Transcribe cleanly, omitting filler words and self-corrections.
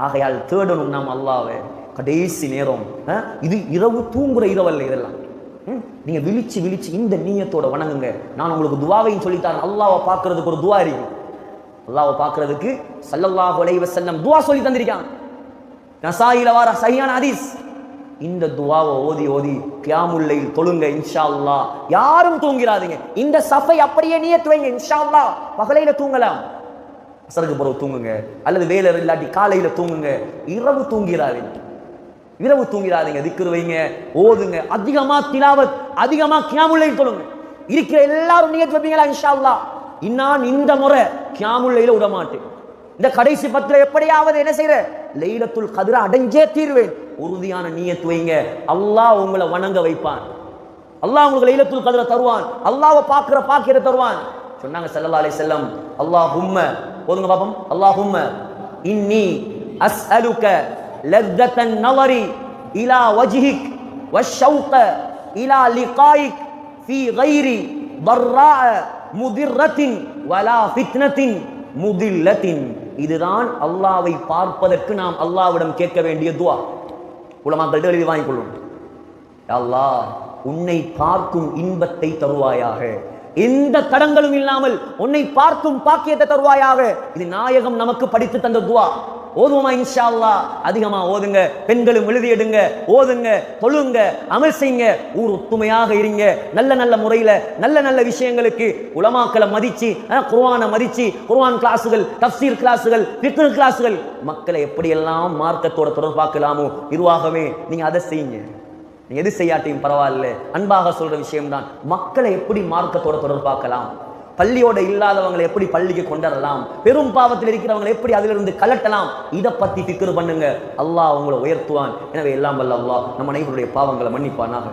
ஆகையால் தேடணும் நாம் அல்லாஹ்வை கடைசி நேரம். இது இரவு தூங்குற இரவல்ல இதெல்லாம். நீங்க விழிச்சு விழிச்சு இந்த நீயத்தோட வணங்குங்க. நான் உங்களுக்கு துவாவையும் சொல்லித்தரேன். அல்லாஹ்வை பார்க்கறதுக்கு ஒரு துவா இருக்கு. அல்லாஹ்வை பார்க்கறதுக்கு ஸல்லல்லாஹு அலைஹி வஸல்லம் துவா சொல்லி தந்திருக்காங்க. நசாயில வர சஹீஹான ஹதீஸ். இந்த துவாவை ஓதி ஓதி கியாமுல் லைல் தொழுங்க இன்ஷா அல்லாஹ். யாரும் தூங்கிறாதீங்க. இந்த சஃபை அப்படியே நியத் வைங்க இன்ஷா அல்லாஹ். பகலையில தூங்கலாம், அசருக்கு பிறகு தூங்குங்க, அல்லது வேலை இல்லாட்டி காலையில தூங்குங்க. இரவு தூங்கிறாதீங்க, இரவு தூங்கிறாதீங்க. திக்ர் வைங்க, ஓதுங்க, அதிகமா திலாவத், அதிகமா கியாமுல் லைல் தொழுங்க. இருக்கிற எல்லாரும் நியத் வைப்பீங்களா இன்ஷா அல்லாஹ்? நான் இந்த முறை கியாமுல் லைல விட மாட்டேன். இந்த கடைசி 10 எப்படியாவது என்ன செய்யற லைலத்துல் கத்ர அடைஞ்சே தீர்வேன். உறுதியான நியத் வைங்க. அல்லாஹ் உங்களை வணங்க வைப்பான். அல்லாஹ் உங்களுக்கு லைலத்துல் கத்ர தருவான். அல்லாஹ்வை பார்க்கிற பாக்கியத்தை தருவான். சொன்னாங்க ஸல்லல்லாஹு அலைஹி வஸல்லம், அல்லாஹும்ம ஓதுங்க பாப்போம். அல்லாஹும்ம இன்னி அஸ்அலுக லத்தன் நவரி இலா வஜ்ஹிக் வஷ்ஷௌக இலா லிகாயிக் ஃபீ கைரி பர்ரா முதிர்ரத்தின் வலா ஃபித்னத்தின் முதில்லத்தின். இதுதான் அல்லாஹ்வை பார்ப்பதற்கு நாம் அல்லாஹ்விடம் கேட்க வேண்டிய துஆ. உலமாக்கள் எழுதி வாங்கிக் கொள்ளும். அல்லாஹ் உன்னை பார்க்கும் இன்பத்தை தருவாயாக, எந்த தடங்களும் இல்லாமல் உன்னை பார்க்கும் பாக்கியத்தை தருவாயாக. இது நாயகம் நமக்கு படித்து தந்த துஆ. ஓதுவோமா இன்ஷா அல்லாஹ்? அதிகமா ஓதுங்க. பெண்களும் எழுதி எடுங்க, ஓதுங்க, தொழுங்க, அமல் செய்யுங்க. ஊர் ஒத்துமையாக இருங்க. நல்ல நல்ல முறையில நல்ல நல்ல விஷயங்களுக்கு உலமாக்களை மதிச்சு, குர்ஆனை மதிச்சு, குர்ஆன் கிளாஸுகள், தஃப்சீர் கிளாஸுகள், ஃபிக்ஹ் கிளாஸுகள், மக்களை எப்படியெல்லாம் மார்க்கத்தோட தொடர்பாக்கலாமோ நிர்வாகமே நீங்க அதை செய்யுங்க. நீங்க எது செய்யாட்டியும் பரவாயில்ல, அன்பாக சொல்ற விஷயம்தான். மக்களை எப்படி மார்க்கத்தோட தொடர்பாக்கலாம், பள்ளியோட இல்லாதவங்களை எப்படி பள்ளிக்கு கொண்டரலாம், பெரும் பாவத்தில் இருக்கிறவங்களை எப்படி அதிலிருந்து கலட்டலாம், இதை பத்தி ஃபிக்ர் பண்ணுங்க. அல்லாஹ் உங்களை உயர்த்துவான். எனவே எல்லாம் வல்ல அல்லாஹ் நம் அனைவருடைய பாவங்களை மன்னிப்பானாக.